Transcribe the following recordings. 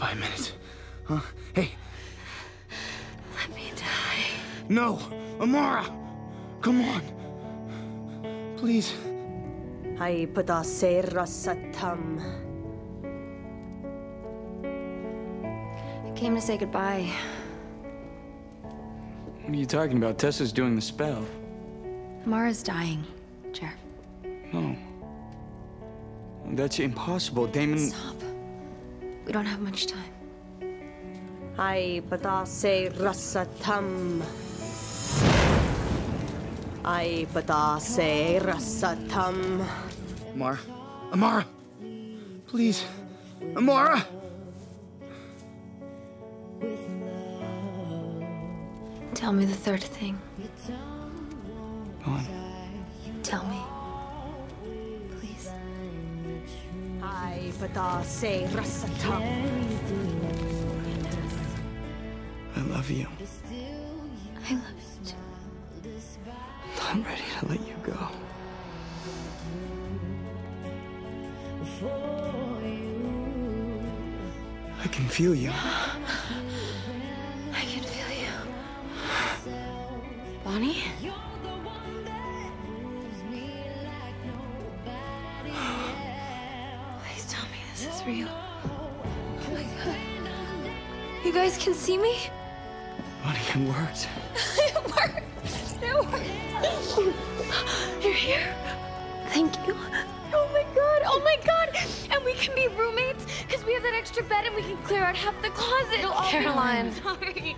5 minutes. Huh? Hey. Let me die. No! Amara! Come on. Please. Hai patasera satam. I came to say goodbye. What are you talking about? Tessa's doing the spell. Amara's dying, Jer. No. That's impossible, Damon. Stop. We don't have much time. Hai patasera satam. Hai patasera satam. Amara. Amara! Please. Amara! Tell me the third thing. Go on. Tell me. Please. Hai patasera satam. I love you. I love you too. I'm not ready to let you go. I can feel you. I can feel you. Bonnie? Please tell me this is real. Oh my God. You guys can see me? Bonnie, it worked. It worked. It worked. You're here. Thank you. Oh my God. Oh my God. And we can be roommates because we have that extra bed and we can clear out half the closet. It'll all Caroline. be sorry.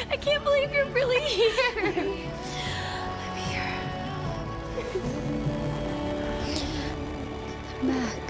I can't believe you're really here. I'm here. I'm back.